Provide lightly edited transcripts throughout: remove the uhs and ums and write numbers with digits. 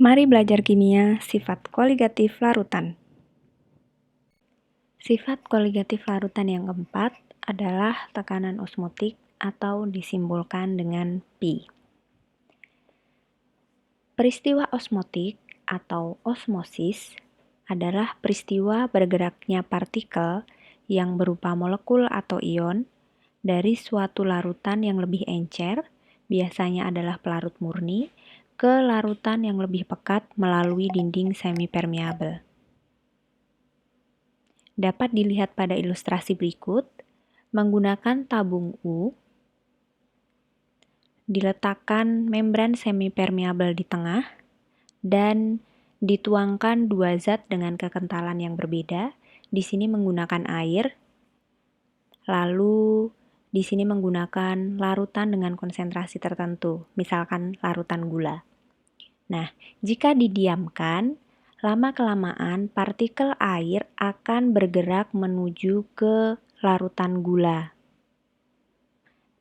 Mari belajar kimia sifat koligatif larutan. Sifat koligatif larutan yang keempat adalah tekanan osmotik atau disimbolkan dengan P. Peristiwa osmotik atau osmosis adalah peristiwa bergeraknya partikel yang berupa molekul atau ion dari suatu larutan yang lebih encer, biasanya adalah pelarut murni, ke larutan yang lebih pekat melalui dinding semipermeabel. Dapat dilihat pada ilustrasi berikut, menggunakan tabung U, diletakkan membran semipermeabel di tengah, dan dituangkan dua zat dengan kekentalan yang berbeda. Di sini menggunakan air, lalu di sini menggunakan larutan dengan konsentrasi tertentu, misalkan larutan gula. Nah, jika didiamkan, lama-kelamaan partikel air akan bergerak menuju ke larutan gula.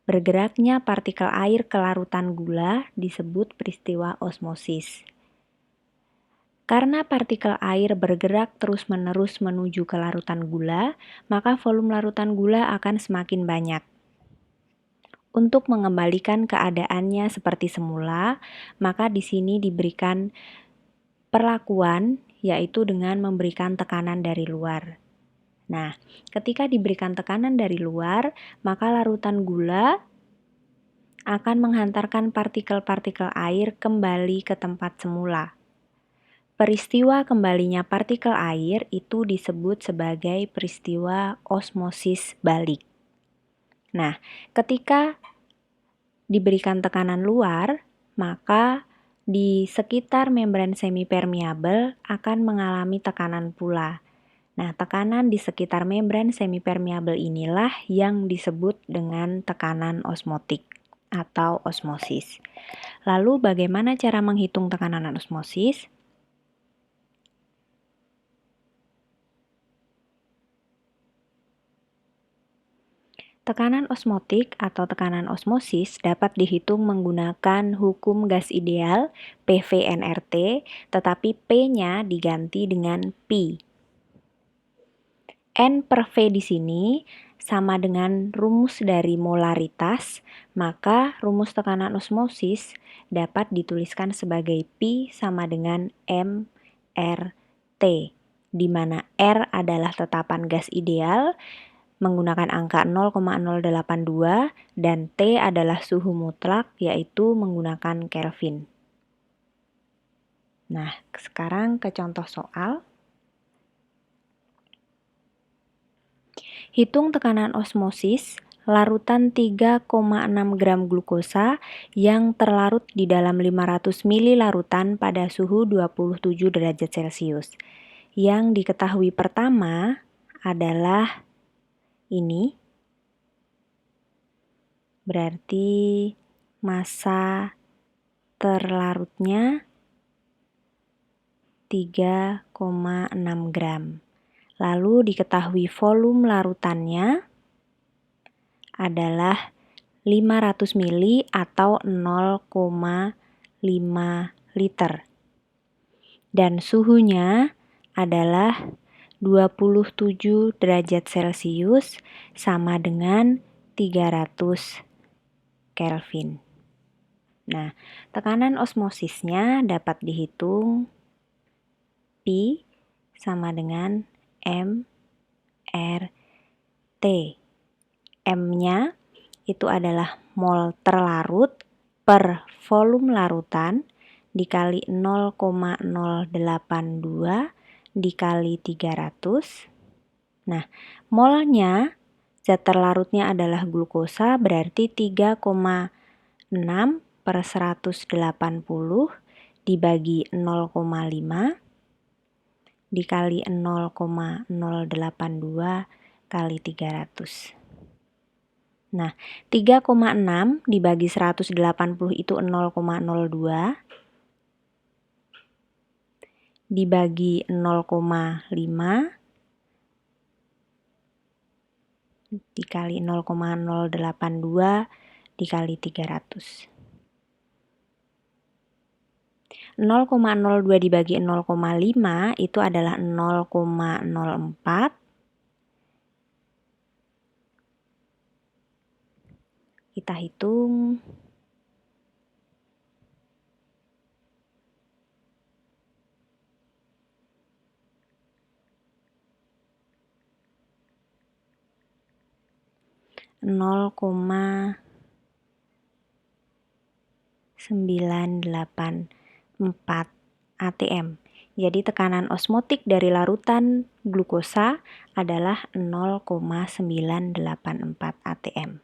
Bergeraknya partikel air ke larutan gula disebut peristiwa osmosis. Karena partikel air bergerak terus-menerus menuju ke larutan gula, maka volume larutan gula akan semakin banyak. Untuk mengembalikan keadaannya seperti semula, maka di sini diberikan perlakuan, yaitu dengan memberikan tekanan dari luar. Nah, ketika diberikan tekanan dari luar, maka larutan gula akan menghantarkan partikel-partikel air kembali ke tempat semula. Peristiwa kembalinya partikel air itu disebut sebagai peristiwa osmosis balik. Nah, ketika diberikan tekanan luar, maka di sekitar membran semipermeabel akan mengalami tekanan pula. Nah, tekanan di sekitar membran semipermeabel inilah yang disebut dengan tekanan osmotik atau osmosis. Lalu bagaimana cara menghitung tekanan osmosis? Tekanan osmotik atau tekanan osmosis dapat dihitung menggunakan hukum gas ideal PV-nRT, tetapi P-nya diganti dengan P. N per V di sini sama dengan rumus dari molaritas, maka rumus tekanan osmosis dapat dituliskan sebagai P sama dengan mRT, di mana R adalah tetapan gas ideal menggunakan angka 0,082 dan T adalah suhu mutlak, yaitu menggunakan Kelvin. Nah, sekarang ke contoh soal. Hitung tekanan osmosis larutan 3,6 gram glukosa yang terlarut di dalam 500 ml larutan pada suhu 27 derajat Celcius. Yang diketahui pertama adalah ini, berarti massa terlarutnya 3,6 gram. Lalu diketahui volume larutannya adalah 500 ml atau 0,5 liter. Dan suhunya adalah 27 derajat Celcius sama dengan 300 Kelvin. Nah, tekanan osmosisnya dapat dihitung P sama dengan mRT. M-nya itu adalah mol terlarut per volume larutan dikali 0,082 dikali 300. Nah, molnya zat terlarutnya adalah glukosa, berarti 3,6 per 180 dibagi 0,5 dikali 0,082 kali 300. Nah, 3,6 dibagi 180 itu 0,02 dibagi 0,5 dikali 0,082 dikali 300. 0,02 dibagi 0,5 itu adalah 0,04. Kita hitung. Nol koma 984 atm. Jadi tekanan osmotik dari larutan glukosa adalah 0,984 atm.